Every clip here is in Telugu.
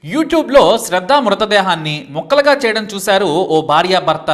యూట్యూబ్లో శ్రద్ధ మృతదేహాన్ని ముక్కలుగా చేయడం చూశారు ఓ భార్యాభర్త.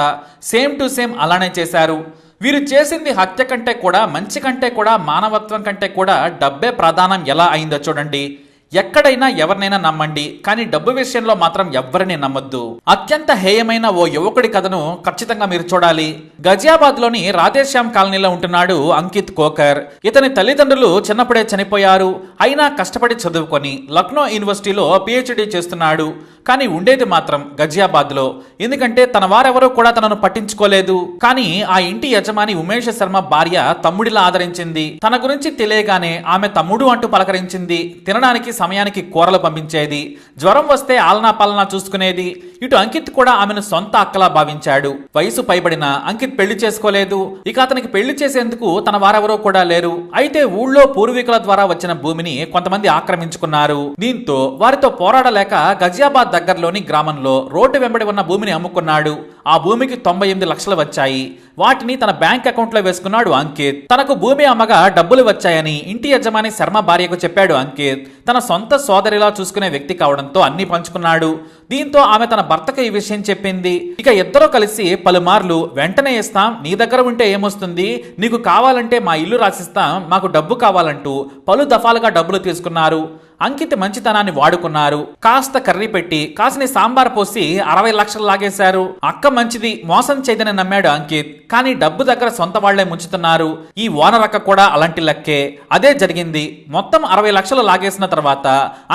సేమ్ టు సేమ్ అలానే చేశారు. వీరు చేసింది హత్య కంటే కూడా, మంచి కంటే కూడా, మానవత్వం కంటే కూడా డబ్బే ప్రధానం ఎలా అయిందో చూడండి. ఎక్కడైనా ఎవరినైనా నమ్మండి, కానీ డబ్బు విషయంలో మాత్రం ఎవరిని నమ్మొద్దు. అత్యంత హేయమైన ఓ యువకుడి కథను ఖచ్చితంగా మీరు చూడాలి. గజియాబాద్ లోని రాధేశ్యామ్ కాలనీలో ఉంటున్నాడు అంకిత్ కోకర్. ఇతని తల్లిదండ్రులు చిన్నప్పుడే చనిపోయారు. అయినా కష్టపడి చదువుకొని లక్నో యూనివర్సిటీలో పిహెచ్డి చేస్తున్నాడు. కానీ ఉండేది మాత్రం గజియాబాద్ లో. ఎందుకంటే తన వారెవరూ కూడా తనను పట్టించుకోలేదు. కానీ ఆ ఇంటి యజమాని ఉమేష్ శర్మ భార్య తమ్ముడిలా ఆదరించింది. తన గురించి తెలియగానే ఆమె తమ్ముడు అంటూ పలకరించింది. తినడానికి సమయానికి కూరలు పంపించేది. జ్వరం వస్తే ఆలనా పాలనా చూసుకునేది. ఇటు అంకిత్ కూడా ఆమెను సొంత అక్కలా భావించాడు. వయసు పైబడిన అంకిత్ పెళ్లి చేసుకోలేదు. ఇక అతనికి పెళ్లి చేసేందుకు తన వారెవరో కూడా లేరు. అయితే ఊళ్ళో పూర్వీకుల ద్వారా వచ్చిన భూమిని కొంతమంది ఆక్రమించుకున్నారు. దీంతో వారితో పోరాడలేక గజియాబాద్ దగ్గరలోని గ్రామంలో రోడ్డు వెంబడి ఉన్న భూమిని అమ్ముకున్నాడు. ఆ భూమికి 98 లక్షలు వచ్చాయి. వాటిని తన బ్యాంక్ అకౌంట్ లో వేసుకున్నాడు అంకిత్. తనకు భూమి అమ్మగా డబ్బులు వచ్చాయని ఇంటి యజమాని శర్మ భార్యకు చెప్పాడు అంకిత్. తన సొంత సోదరిలా చూసుకునే వ్యక్తి కావడంతో అన్ని పంచుకున్నాడు. దీంతో ఆమె తన భర్తకు ఈ విషయం చెప్పింది. ఇక ఇద్దరూ కలిసి పలుమార్లు వెంటనే ఇస్తాం, నీ దగ్గర ఉంటే ఏమొస్తుంది, నీకు కావాలంటే మా ఇల్లు రాసిస్తాం, మాకు డబ్బు కావాలంటూ పలు దఫాలుగా డబ్బులు తీసుకున్నారు. అంకిత్ మంచితనాన్ని వాడుకున్నారు. కాస్త కర్రీ పెట్టి కాసిని సాంబార్ పోసి 60 లక్షలు లాగేశారు. అక్క మంచిది, మోసం చేయదని నమ్మాడు అంకిత్. కానీ డబ్బు దగ్గర సొంత వాళ్లే ముంచుతున్నారు. ఈ ఓనర్ అక్క కూడా అలాంటి లక్కే. అదే జరిగింది. మొత్తం 60 లక్షలు లాగేసిన తర్వాత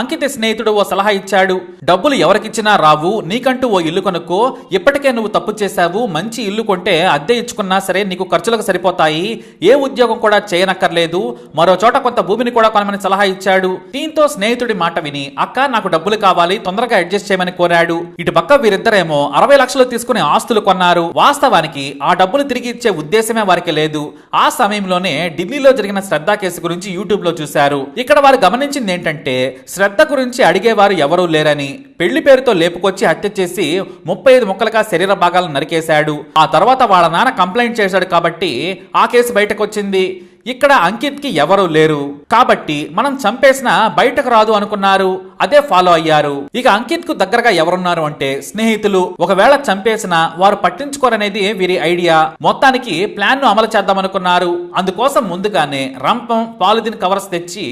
అంకిత్ స్నేహితుడు ఓ సలహా ఇచ్చాడు. డబ్బులు ఎవరికిచ్చినా రావు, నీకంటూ ఓ ఇల్లు కొనుక్కో. ఇప్పటికే నువ్వు తప్పు చేశావు. మంచి ఇల్లు కొంటే అద్దె ఇచ్చుకున్నా సరే నీకు ఖర్చులకు సరిపోతాయి. ఏ ఉద్యోగం కూడా చేయనక్కర్లేదు. మరో చోట కొంత భూమిని కూడా కొనమని సలహా ఇచ్చాడు. దీంతో స్నేహితుడి మాట విని అక్క నాకు డబ్బులు కావాలి, తొందరగా అడ్జస్ట్ చేయమని కోరాడు. ఇటు పక్క వీరిద్దరేమో 60 లక్షలు తీసుకుని ఆస్తులు కొన్నారు. వాస్తవానికి ఆ డబ్బులు తిరిగి ఇచ్చే ఉద్దేశమే వారికి లేదు. ఆ సమయంలోనే ఢిల్లీలో జరిగిన శ్రద్ధ కేసు గురించి యూట్యూబ్ లో చూశారు. ఇక్కడ వారు గమనించింది ఏంటంటే శ్రద్ధ గురించి అడిగేవారు ఎవరూ లేరని. పెళ్లి పేరుతో లేపుకొచ్చి హత్య చేసి 35 ముక్కలుగా శరీర భాగాలను నరికేశాడు. ఆ తర్వాత వాళ్ళ నాన్న కంప్లైంట్ చేశాడు కాబట్టి ఆ కేసు బయటకు వచ్చింది. ఇక్కడ అంకిత్ కి ఎవరూ లేరు కాబట్టి మనం చంపేసిన బయటకు రాదు అనుకున్నారు. అదే ఫాలో అయ్యారు. ఇక అంకిత్ కు దగ్గరగా ఎవరున్నారు అంటే స్నేహితులు. ఒకవేళ చంపేసిన వారు పట్టించుకోరనేది వీరి ఐడియా. మొత్తానికి ప్లాన్ ను అమలు చేద్దామనుకున్నారు. అందుకోసం ముందుగానే రంపం, పాలిథిన్ కవర్స్ తెచ్చి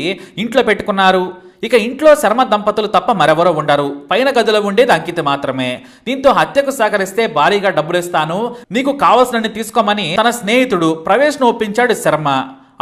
ఇంట్లో పెట్టుకున్నారు. ఇక ఇంట్లో శర్మ దంపతులు తప్ప మరెవరో ఉండరు. పైన గదిలో ఉండేది అంకిత్ మాత్రమే. దీంతో హత్యకు సహకరిస్తే భారీగా డబ్బులిస్తాను, నీకు కావలసినన్ని తీసుకోమని తన స్నేహితుడు ప్రవేశ్ ను ఒప్పించాడు శర్మ.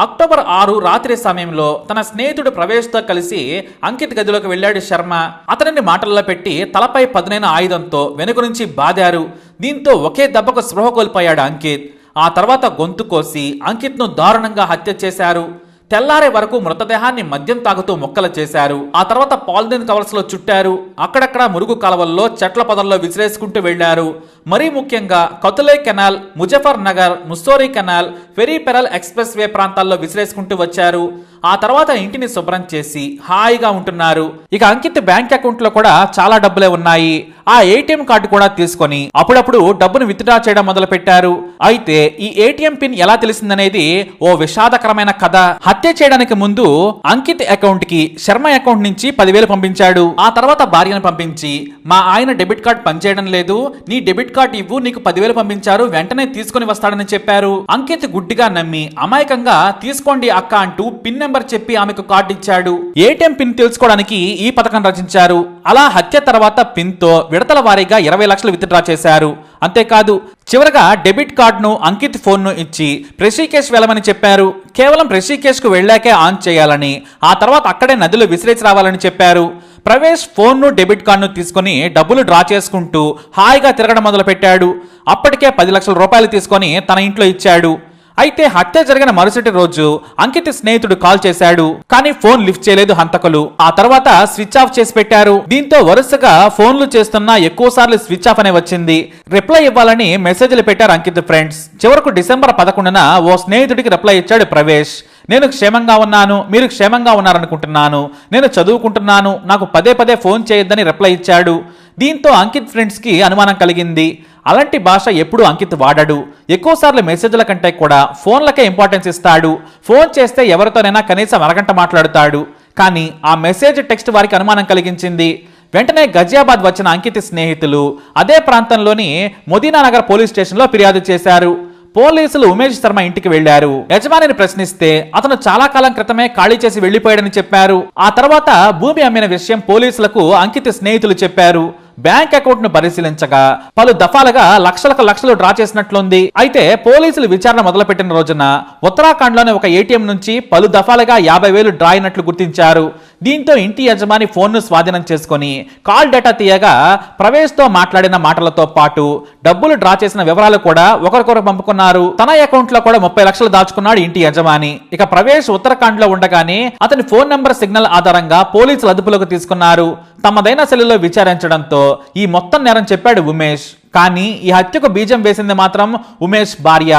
అక్టోబర్ 6 రాత్రి సమయంలో తన స్నేహితుడు ప్రవేశ్ తో కలిసి అంకిత్ గదిలోకి వెళ్ళాడు శర్మ. అతనిని మాటల్లో పెట్టి తలపై పదునైన ఆయుధంతో వెనుక నుంచి బాదారు. దీంతో ఒకే దెబ్బకు స్పృహ కోల్పోయాడు అంకిత్. ఆ తర్వాత గొంతు కోసి అంకిత్ ను దారుణంగా హత్య చేశారు. తెల్లారే వరకు మృతదేహాన్ని మద్యం తాగుతూ ముక్కలు చేశారు. ఆ తర్వాత పాలిథిన్ కవర్స్ లో చుట్టారు. అక్కడక్కడ మురుగు కాలువల్లో, చెట్ల పొదల్లో విసిరేసుకుంటూ వెళ్లారు. మరీ ముఖ్యంగా Khatauli canal, Muzaffarnagar, Mussoorie canal, peripheral expressway ప్రాంతాల్లో విసిరేసుకుంటూ వచ్చారు. ఆ తర్వాత ఇంటిని శుభ్రం చేసి హాయిగా ఉంటున్నారు. ఇక అంకిత్ బ్యాంక్ అకౌంట్ లో కూడా చాలా డబ్బులే ఉన్నాయి. ఆ ఏటీఎం కార్డు కూడా తీసుకొని అప్పుడప్పుడు డబ్బును విత్డ్రా చేయడం మొదలు పెట్టారు. అయితే ఈ ఏటీఎం పిన్ ఎలా తెలిసిందనేది ఓ విషాదకరమైన కథ. హత్య చేయడానికి ముందు అంకిత్ అకౌంట్ కి శర్మ అకౌంట్ నుంచి 10,000 పంపించాడు. ఆ తర్వాత భార్యను పంపించి, మా ఆయన డెబిట్ కార్డ్ పనిచేయడం లేదు, నీ డెబిట్ కార్డ్ ఇవ్వు, నీకు 10,000 పంపించారు, వెంటనే తీసుకుని వస్తాడని చెప్పారు. అంకిత్ గుడ్డిగా నమ్మి అమాయకంగా తీసుకోండి అక్క అంటూ పిన్ నెంబర్ చెప్పి ఆమెకు కార్డు ఇచ్చాడు. ఏటీఎం పిన్ తెలుసుకోవడానికి ఈ పథకం రచించారు. అలా హత్య తర్వాత పిన్ తో విడతల వారీగా 20 లక్షలు విత్డ్రా చేశారు. అంతేకాదు చివరగా డెబిట్ కార్డును అంకిత్ ఫోన్ ను ఇచ్చి రిషికేశ్ వెళ్ళమని చెప్పారు. కేవలం రిషికేశ్ కు వెళ్ళాకే ఆన్ చేయాలని, ఆ తర్వాత అక్కడే నదిలో విసిరేసి రావాలని చెప్పారు. ప్రవేశ్ ఫోన్ ను, డెబిట్ కార్డును తీసుకుని డబ్బులు డ్రా చేసుకుంటూ హాయిగా తిరగడం మొదలు పెట్టాడు. అప్పటికే 10 లక్షల రూపాయలు తీసుకొని తన ఇంట్లో ఇచ్చాడు. అయితే హత్య జరిగిన మరుసటి రోజు అంకిత్ స్నేహితుడు కాల్ చేశాడు. కానీ ఫోన్ లిఫ్ట్ చేయలేదు హంతకులు. ఆ తర్వాత స్విచ్ ఆఫ్ చేసి పెట్టారు. దీంతో వరుసగా ఫోన్లు చేస్తున్నా ఎక్కువ సార్లు స్విచ్ ఆఫ్ అనే వచ్చింది. రిప్లై ఇవ్వాలని మెసేజ్లు పెట్టారు అంకిత్ ఫ్రెండ్స్. చివరకు డిసెంబర్ 11న ఓ స్నేహితుడికి రిప్లై ఇచ్చాడు ప్రవేశ్. నేను క్షేమంగా ఉన్నాను, మీరు క్షేమంగా ఉన్నారనుకుంటున్నాను, నేను చదువుకుంటున్నాను, నాకు పదే పదే ఫోన్ చేయొద్దని రిప్లై ఇచ్చాడు. దీంతో అంకిత్ ఫ్రెండ్స్ కి అనుమానం కలిగింది. అలాంటి భాష ఎప్పుడు అంకిత్ వాడడు. ఎక్కువసార్లు మెసేజ్ల కంటే కూడా ఫోన్లకే ఇంపార్టెన్స్ ఇస్తాడు. ఫోన్ చేస్తే ఎవరితోనైనా కనీసం అరగంట మాట్లాడుతాడు. కానీ ఆ మెసేజ్ టెక్స్ట్ వారికి అనుమానం కలిగించింది. వెంటనే గజియాబాద్ వచ్చిన అంకిత్ స్నేహితులు అదే ప్రాంతంలోని మదీనానగర్ పోలీస్ స్టేషన్లో ఫిర్యాదు చేశారు. పోలీసులు ఉమేష్ శర్మ ఇంటికి వెళ్లారు. యజమానిని ప్రశ్నిస్తే అతను చాలా కాలం క్రితమే ఖాళీ చేసి వెళ్లిపోయాడని చెప్పారు. ఆ తర్వాత భూమి అమ్మిన విషయం పోలీసులకు అంకిత్ స్నేహితులు చెప్పారు. బ్యాంక్ అకౌంట్ ను పరిశీలించగా పలు దఫాలుగా లక్షలు డ్రా చేసినట్లుంది. అయితే పోలీసులు విచారణ మొదలుపెట్టిన రోజున ఉత్తరాఖండ్ లోని ఒక ఏటీఎం నుంచి పలు దఫాలుగా 50,000 డ్రా అయినట్లు గుర్తించారు. దీంతో ఇంటి యజమాని ఫోన్ ను స్వాధీనం చేసుకుని కాల్ డేటా తీయగా ప్రవేశ్ తో మాట్లాడిన మాటలతో పాటు డబ్బులు డ్రా చేసిన వివరాలు కూడా ఒకరికొకరు పంపుకున్నారు. తన అకౌంట్ లో కూడా 30 లక్షలు దాచుకున్నాడు ఇంటి యజమాని. ఇక ప్రవేశ్ ఉత్తరాఖండ్ లో ఉండగానే అతని ఫోన్ నంబర్ సిగ్నల్ ఆధారంగా పోలీసులు అదుపులోకి తీసుకున్నారు. తమదైన శైలిలో విచారించడంతో ఈ మొత్తం నేరం చెప్పాడు ఉమేష్. కానీ ఈ హత్యకు బీజం వేసింది మాత్రం ఉమేష్ భార్య.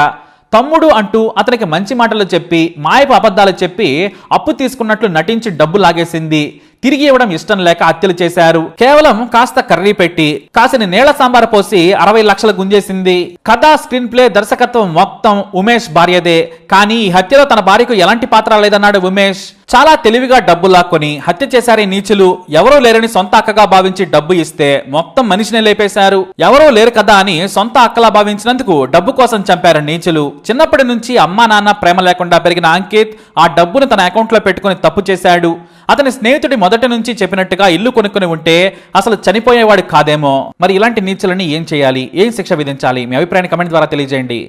తమ్ముడు అంటూ అతనికి మంచి మాటలు చెప్పి మాయపు అబద్ధాలు చెప్పి అప్పు తీసుకున్నట్లు నటించి డబ్బు లాగేసింది. తిరిగి ఇవ్వడం ఇష్టం లేక హత్యలు చేశారు. కేవలం కాస్త కర్రీ పెట్టి కాసిని నీళ్ల సాంబార్ పోసి 60 లక్షలు గుంజేసింది. కథ, స్క్రీన్ ప్లే, దర్శకత్వం మొత్తం ఉమేష్ భార్యదే. కానీ ఈ హత్యలో తన భార్యకు ఎలాంటి పాత్ర లేదన్నాడు ఉమేష్. చాలా తెలివిగా డబ్బు లాక్కొని హత్య చేశారే నీచులు. ఎవరూ లేరని సొంత అక్కగా భావించి డబ్బు ఇస్తే మొత్తం మనిషినే లేపేశారు. ఎవరూ లేరు కదా అని సొంత అక్కలా భావించినందుకు డబ్బు కోసం చంపారు నీచులు. చిన్నప్పటి నుంచి అమ్మా నాన్న ప్రేమ లేకుండా పెరిగిన అంకిత్ ఆ డబ్బును తన అకౌంట్ లో పెట్టుకుని తప్పు చేశాడు. అతని స్నేహితుడి మొదటి నుంచి చెప్పినట్టుగా ఇల్లు కొనుక్కుని ఉంటే అసలు చనిపోయేవాడు కాదేమో. మరి ఇలాంటి నీచులని ఏం చేయాలి, ఏం శిక్ష విధించాలి? మీ అభిప్రాయాన్ని కమెంట్ ద్వారా తెలియజేయండి.